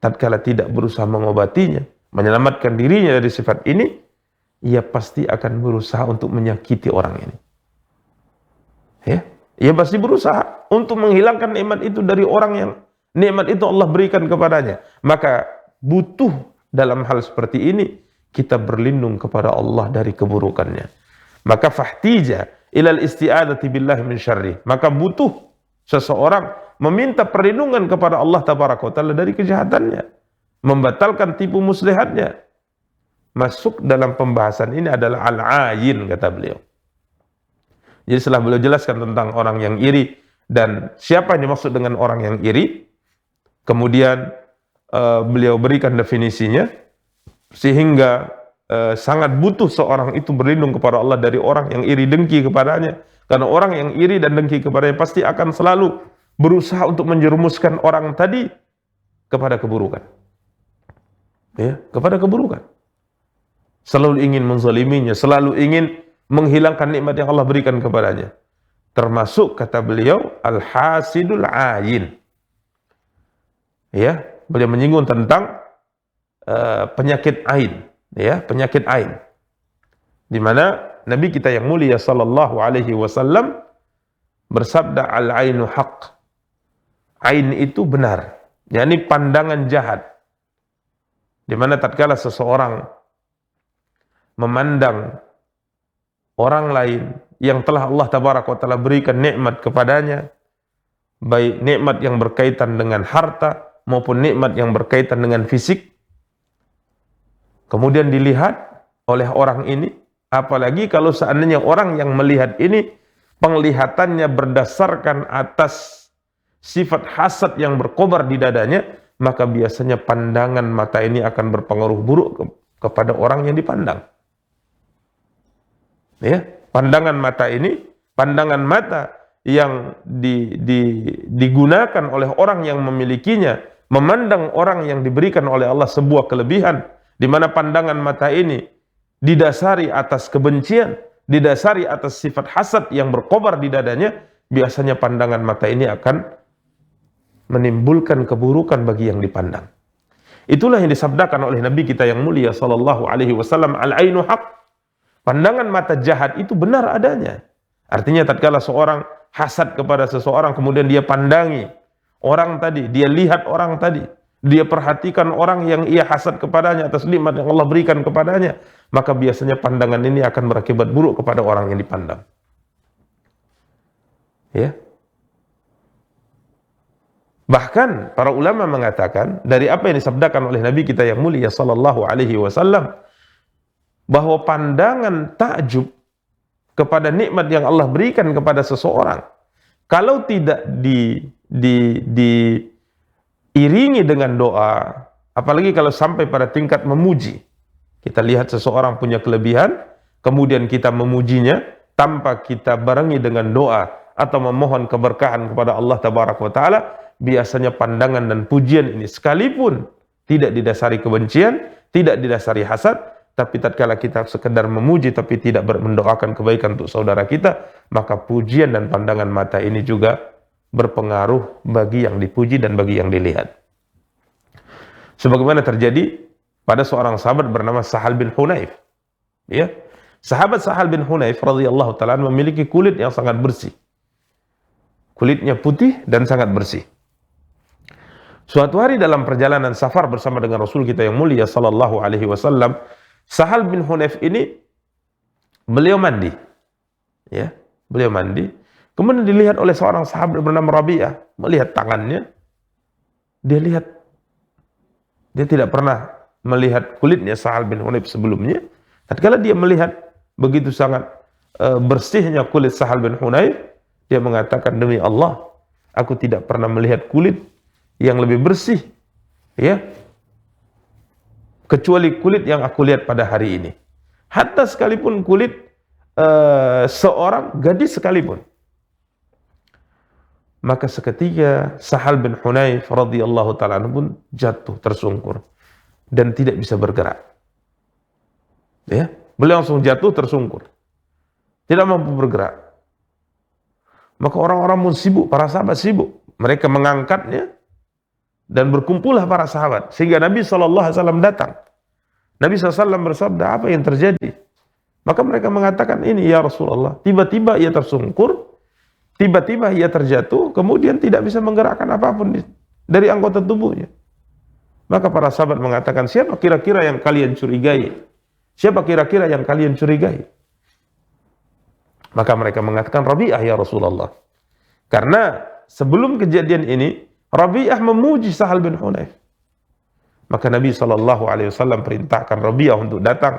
tatkala tidak berusaha mengobatinya, menyelamatkan dirinya dari sifat ini, ia pasti akan berusaha untuk menyakiti orang ini. Ya, ia pasti berusaha untuk menghilangkan nikmat itu dari orang yang nikmat itu Allah berikan kepadanya. Maka butuh dalam hal seperti ini kita berlindung kepada Allah dari keburukannya. Maka fahtija ilal isti'adati billahi min syarri. Maka butuh seseorang meminta perlindungan kepada Allah tabaraka wa taala dari kejahatannya, membatalkan tipu muslihatnya. Masuk dalam pembahasan ini adalah al-ayin, kata beliau. Jadi setelah beliau jelaskan tentang orang yang iri dan siapa yang dimaksud dengan orang yang iri, kemudian beliau berikan definisinya, sehingga sangat butuh seorang itu berlindung kepada Allah dari orang yang iri dengki kepadanya. Karena orang yang iri dan dengki kepadanya pasti akan selalu berusaha untuk menjerumuskan orang tadi kepada keburukan. Ya, kepada keburukan. Selalu ingin menzaliminya, selalu ingin menghilangkan nikmat yang Allah berikan kepadanya. Termasuk kata beliau al-hasidul ayin. Ya, beliau menyinggung tentang penyakit ain, ya, penyakit ain. Di mana Nabi kita yang mulia sallallahu alaihi wasallam bersabda al-ainu haq. Ain itu benar, yakni pandangan jahat. Di mana tatkala seseorang memandang orang lain yang telah Allah tabaraka wa taala berikan nikmat kepadanya, baik nikmat yang berkaitan dengan harta maupun nikmat yang berkaitan dengan fisik, kemudian dilihat oleh orang ini, apalagi kalau seandainya orang yang melihat ini penglihatannya berdasarkan atas sifat hasad yang berkobar di dadanya, maka biasanya pandangan mata ini akan berpengaruh buruk kepada orang yang dipandang. Ya, pandangan mata ini, pandangan mata yang digunakan oleh orang yang memilikinya, memandang orang yang diberikan oleh Allah sebuah kelebihan, di mana pandangan mata ini didasari atas kebencian, didasari atas sifat hasad yang berkobar di dadanya, biasanya pandangan mata ini akan menimbulkan keburukan bagi yang dipandang. Itulah yang disabdakan oleh Nabi kita yang mulia sallallahu alaihi wasallam, al-ainu haq. Pandangan mata jahat itu benar adanya. Artinya tatkala seorang hasad kepada seseorang, kemudian dia pandangi orang tadi, dia lihat orang tadi, dia perhatikan orang yang ia hasad kepadanya atas nikmat yang Allah berikan kepadanya, maka biasanya pandangan ini akan berakibat buruk kepada orang yang dipandang. Ya. Bahkan para ulama mengatakan dari apa yang disabdakan oleh Nabi kita yang mulia sallallahu alaihi wasallam, bahwa pandangan takjub kepada nikmat yang Allah berikan kepada seseorang, kalau tidak diiringi dengan doa, apalagi kalau sampai pada tingkat memuji. Kita lihat seseorang punya kelebihan, kemudian kita memujinya tanpa kita barengi dengan doa atau memohon keberkahan kepada Allah tabaraka wa taala, biasanya pandangan dan pujian ini sekalipun tidak didasari kebencian, tidak didasari hasad, tapi tatkala kita sekedar memuji tapi tidak mendoakan kebaikan untuk saudara kita, maka pujian dan pandangan mata ini juga berpengaruh bagi yang dipuji dan bagi yang dilihat. Sebagaimana terjadi pada seorang sahabat bernama Sahal bin Hunayf. Ya, sahabat Sahal bin Hunayf radhiyallahu taala memiliki kulit yang sangat bersih. Kulitnya putih dan sangat bersih. Suatu hari dalam perjalanan safar bersama dengan Rasul kita yang mulia sallallahu alaihi wasallam, Sahal bin Hunayf ini beliau mandi. Ya, beliau mandi. Kemudian dilihat oleh seorang sahabat bernama Rabi'ah, melihat tangannya dia lihat, dia tidak pernah melihat kulitnya Sahal bin Hunayf sebelumnya. Tatkala dia melihat begitu sangat bersihnya kulit Sahal bin Hunayf, dia mengatakan, demi Allah, aku tidak pernah melihat kulit yang lebih bersih, ya, kecuali kulit yang aku lihat pada hari ini. Hatta sekalipun kulit seorang gadis sekalipun. Maka seketika Sahal bin Hunayf radhiyallahu ta'ala anhu pun jatuh tersungkur dan tidak bisa bergerak. Ya, beliau langsung jatuh tersungkur, tidak mampu bergerak. Maka orang-orang pun sibuk, para sahabat sibuk, mereka mengangkatnya dan berkumpullah para sahabat sehingga Nabi SAW datang. Nabi SAW bersabda, apa yang terjadi? Maka mereka mengatakan, ini ya Rasulullah, tiba-tiba ia tersungkur, tiba-tiba ia terjatuh, kemudian tidak bisa menggerakkan apapun dari anggota tubuhnya. Maka para sahabat mengatakan, siapa kira-kira yang kalian curigai? Siapa kira-kira yang kalian curigai? Maka mereka mengatakan, Rabi'ah ya Rasulullah. Karena sebelum kejadian ini, Rabi'ah memuji Sahal bin Hunayf. Maka Nabi SAW perintahkan Rabi'ah untuk datang.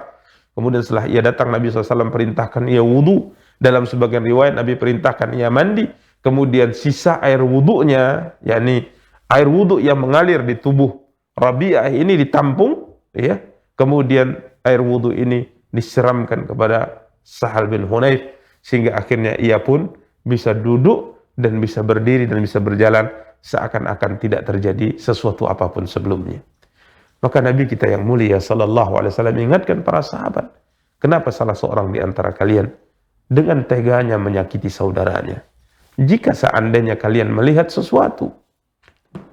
Kemudian setelah ia datang, Nabi SAW perintahkan ia wudu. Dalam sebagian riwayat Nabi perintahkan ia mandi, kemudian sisa air wudunya, yakni air wudu yang mengalir di tubuh Rabi'ah ini ditampung, ya. Kemudian air wudu ini disiramkan kepada Sahal bin Hunayf sehingga akhirnya ia pun bisa duduk dan bisa berdiri dan bisa berjalan seakan-akan tidak terjadi sesuatu apapun sebelumnya. Maka Nabi kita yang mulia sallallahu alaihi wasallam ingatkan para sahabat, kenapa salah seorang di antara kalian dengan teganya menyakiti saudaranya? Jika seandainya kalian melihat sesuatu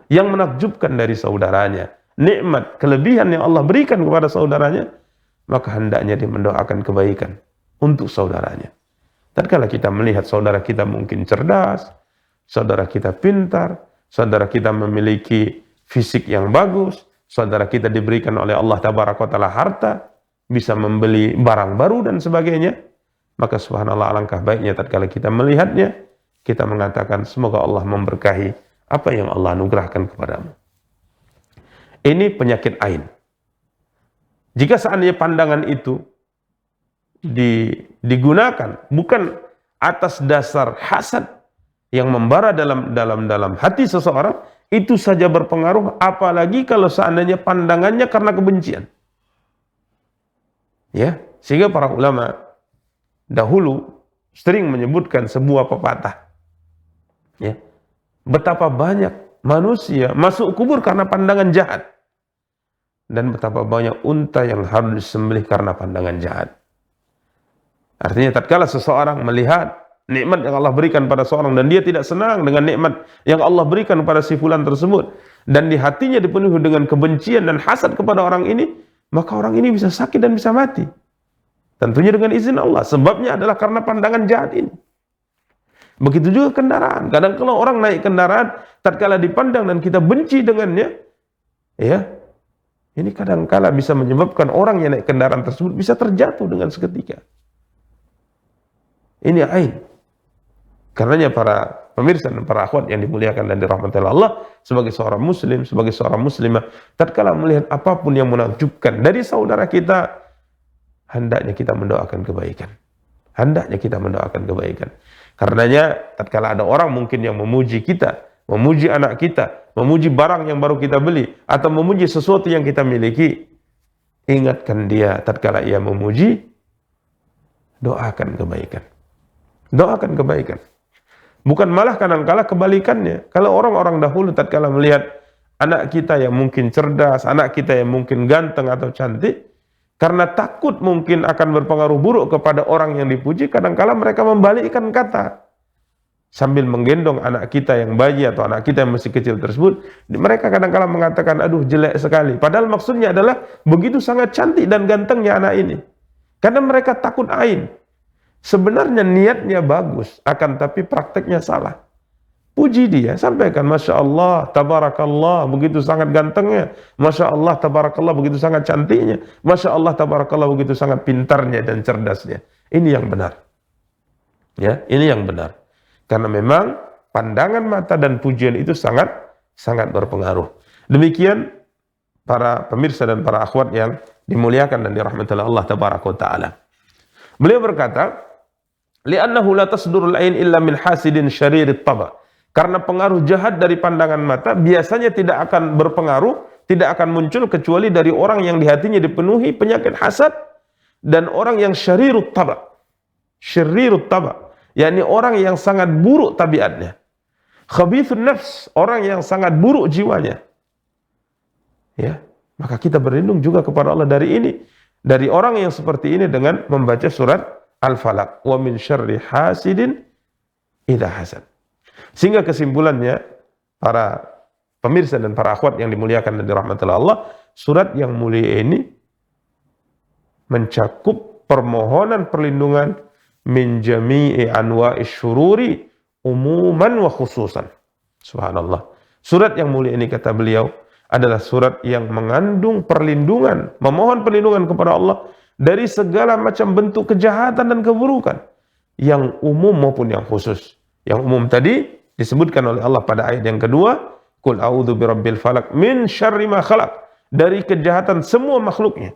yang menakjubkan dari saudaranya, nikmat, kelebihan yang Allah berikan kepada saudaranya, maka hendaknya dia mendoakan kebaikan untuk saudaranya. Tatkala kita melihat saudara kita mungkin cerdas, saudara kita pintar, saudara kita memiliki fisik yang bagus, saudara kita diberikan oleh Allah Tabaraka wa Ta'ala harta, bisa membeli barang baru dan sebagainya, maka subhanallah alangkah baiknya tatkala kita melihatnya, kita mengatakan semoga Allah memberkahi apa yang Allah anugerahkan kepadamu. Ini penyakit ain. Jika seandainya pandangan itu digunakan bukan atas dasar hasad yang membara dalam hati seseorang, itu saja berpengaruh, apalagi kalau seandainya pandangannya karena kebencian. Ya, sehingga para ulama dahulu sering menyebutkan sebuah pepatah. Ya, betapa banyak manusia masuk kubur karena pandangan jahat, dan betapa banyak unta yang harus disembelih karena pandangan jahat. Artinya tatkala seseorang melihat nikmat yang Allah berikan pada seorang dan dia tidak senang dengan nikmat yang Allah berikan pada si fulan tersebut, dan di hatinya dipenuhi dengan kebencian dan hasad kepada orang ini, maka orang ini bisa sakit dan bisa mati. Tentunya dengan izin Allah, sebabnya adalah karena pandangan jahat ini. Begitu juga kendaraan. Kadang kalau orang naik kendaraan, tatkala dipandang dan kita benci dengannya, ya, ini kadang-kala bisa menyebabkan orang yang naik kendaraan tersebut bisa terjatuh dengan seketika. Ini ain. Karenanya para pemirsa dan para akhwat yang dimuliakan dan dirahmati Allah, sebagai seorang muslim, sebagai seorang muslimah, tatkala melihat apapun yang menakjubkan dari saudara kita, hendaknya kita mendoakan kebaikan. Hendaknya kita mendoakan kebaikan. Karenanya tatkala ada orang mungkin yang memuji kita, memuji anak kita, memuji barang yang baru kita beli, atau memuji sesuatu yang kita miliki, ingatkan dia tatkala ia memuji, doakan kebaikan. Doakan kebaikan. Bukan malah kadang-kala kebalikannya. Kalau orang-orang dahulu tatkala melihat anak kita yang mungkin cerdas, anak kita yang mungkin ganteng atau cantik, karena takut mungkin akan berpengaruh buruk kepada orang yang dipuji, kadang-kala mereka membalikkan kata. Sambil menggendong anak kita yang bayi atau anak kita yang masih kecil tersebut, mereka kadang-kala mengatakan, aduh jelek sekali. Padahal maksudnya adalah begitu sangat cantik dan gantengnya anak ini. Karena mereka takut ain. Sebenarnya niatnya bagus, akan tapi prakteknya salah. Puji dia, sampaikan, Masya Allah, Tabarakallah, begitu sangat gantengnya. Masya Allah, Tabarakallah, begitu sangat cantiknya. Masya Allah, Tabarakallah, begitu sangat pintarnya dan cerdasnya. Ini yang benar. Ya, ini yang benar. Karena memang pandangan mata dan pujian itu sangat sangat berpengaruh. Demikian para pemirsa dan para akhwat yang dimuliakan dan dirahmati oleh Allah tabaraka wa taala. Beliau berkata, li'annahu la tasdurul ain illa min hasidin syaririt taba. Karena pengaruh jahat dari pandangan mata biasanya tidak akan berpengaruh, tidak akan muncul kecuali dari orang yang di hatinya dipenuhi penyakit hasad dan orang yang syarirut taba. Syarirut taba, yakni orang yang sangat buruk tabiatnya. Khabithun nafs, orang yang sangat buruk jiwanya. Ya, maka kita berlindung juga kepada Allah dari ini, dari orang yang seperti ini dengan membaca surat Al-Falaq, wa min syarri hasidin idza hasad. Sehingga kesimpulannya para pemirsa dan para akhwat yang dimuliakan dan dirahmati Allah, surat yang mulia ini mencakup permohonan perlindungan min jami'i anwa'i syururi umuman wa khususan. Subhanallah. Surat yang mulia ini, kata beliau, adalah surat yang mengandung perlindungan, memohon perlindungan kepada Allah dari segala macam bentuk kejahatan dan keburukan, yang umum maupun yang khusus. Yang umum tadi disebutkan oleh Allah pada ayat yang kedua, Qul a'udzu birabbil falaq min syarri ma khalaq, dari kejahatan semua makhluknya.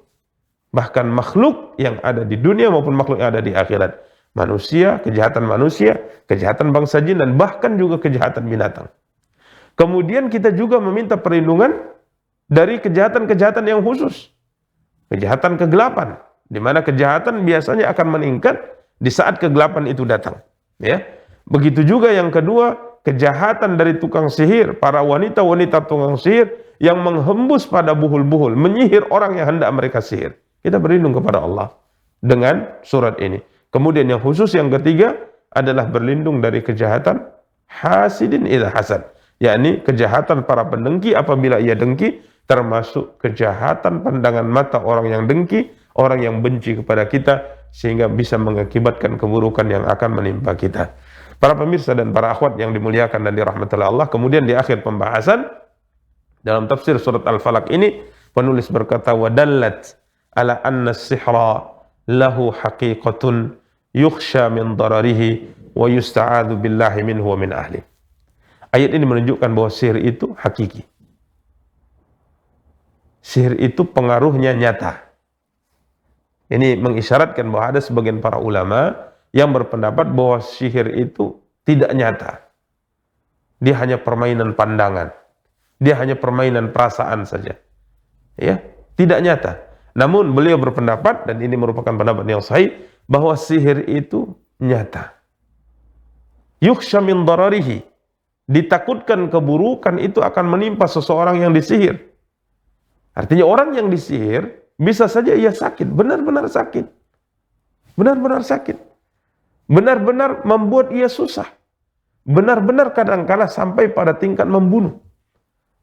Bahkan makhluk yang ada di dunia maupun makhluk yang ada di akhirat. Manusia, kejahatan bangsa jin, dan bahkan juga kejahatan binatang. Kemudian kita juga meminta perlindungan dari kejahatan-kejahatan yang khusus. Kejahatan kegelapan, di mana kejahatan biasanya akan meningkat di saat kegelapan itu datang. Ya. Begitu juga yang kedua, kejahatan dari tukang sihir, para wanita-wanita tukang sihir yang menghembus pada buhul-buhul, menyihir orang yang hendak mereka sihir. Kita berlindung kepada Allah dengan surat ini. Kemudian yang khusus yang ketiga adalah berlindung dari kejahatan hasidin idza hasad, yakni kejahatan para pendengki apabila ia dengki, termasuk kejahatan pandangan mata orang yang dengki, orang yang benci kepada kita, sehingga bisa mengakibatkan keburukan yang akan menimpa kita. Para pemirsa dan para akhwat yang dimuliakan dan dirahmati Allah, kemudian di akhir pembahasan dalam tafsir surat Al-Falaq ini, penulis berkata, wadallat ala anna as-sihra lahu haqiqatun yukhsha min dararihi wa yusta'adzu billahi minhu wa min ahli. Ayat ini menunjukkan bahwa sihir itu hakiki. Sihir itu pengaruhnya nyata. Ini mengisyaratkan bahwa ada sebagian para ulama yang berpendapat bahwa sihir itu tidak nyata. Dia hanya permainan pandangan. Dia hanya permainan perasaan saja. Ya, tidak nyata. Namun beliau berpendapat, dan ini merupakan pendapat yang sahih, bahwa sihir itu nyata. Yukhsha min dararihi, ditakutkan keburukan itu akan menimpa seseorang yang disihir. Artinya orang yang disihir bisa saja ia sakit, benar-benar sakit. Benar-benar sakit. Benar-benar membuat ia susah. Benar-benar kadang-kala sampai pada tingkat membunuh.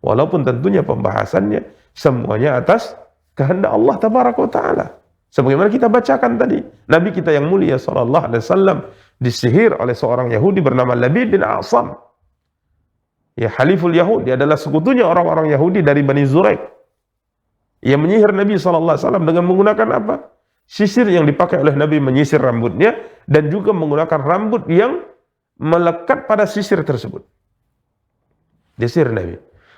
Walaupun tentunya pembahasannya semuanya atas kehendak Allah tabaraka wa taala. Sebagaimana kita bacakan tadi, Nabi kita yang mulia sallallahu alaihi wasallam disihir oleh seorang Yahudi bernama Labid bin A'sam. Ya, haliful Yahud, dia adalah sekutunya orang-orang Yahudi dari Bani Zuraik. Ia menyihir Nabi sallallahu alaihi wasallam dengan menggunakan apa? Sisir yang dipakai oleh Nabi menyisir rambutnya, dan juga menggunakan rambut yang melekat pada sisir tersebut. Disihir Nabi.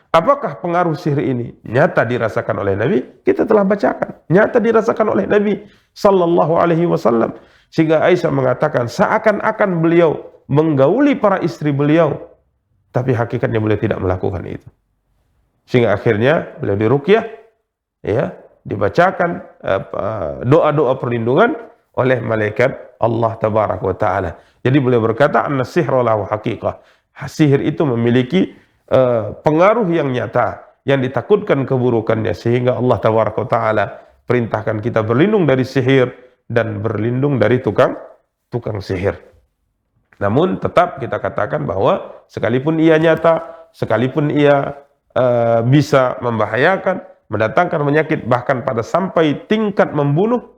Apakah pengaruh sihir ini nyata dirasakan oleh Nabi? Kita telah bacakan. Nyata dirasakan oleh Nabi sallallahu alaihi wasallam. Sehingga Aisyah mengatakan seakan-akan beliau menggauli para istri beliau, tapi hakikatnya beliau tidak melakukan itu. Sehingga akhirnya beliau diruqyah, ya, dibacakan doa-doa perlindungan oleh malaikat Allah tabaraka wa taala. Jadi beliau berkata, an-sihra lahu haqiqah. Sihir itu memiliki pengaruh yang nyata, yang ditakutkan keburukannya, sehingga Allah tabaraka wa taala perintahkan kita berlindung dari sihir dan berlindung dari tukang sihir. Namun tetap kita katakan bahwa sekalipun ia nyata, sekalipun ia bisa membahayakan, mendatangkan penyakit, bahkan pada sampai tingkat membunuh,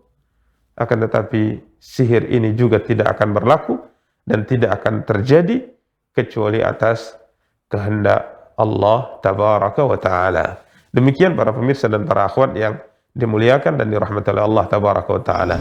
akan tetapi sihir ini juga tidak akan berlaku dan tidak akan terjadi kecuali atas kehendak Allah tabaraka wa taala. Demikian para pemirsa dan para akhwat yang dimuliakan dan dirahmati oleh Allah tabaraka wa taala.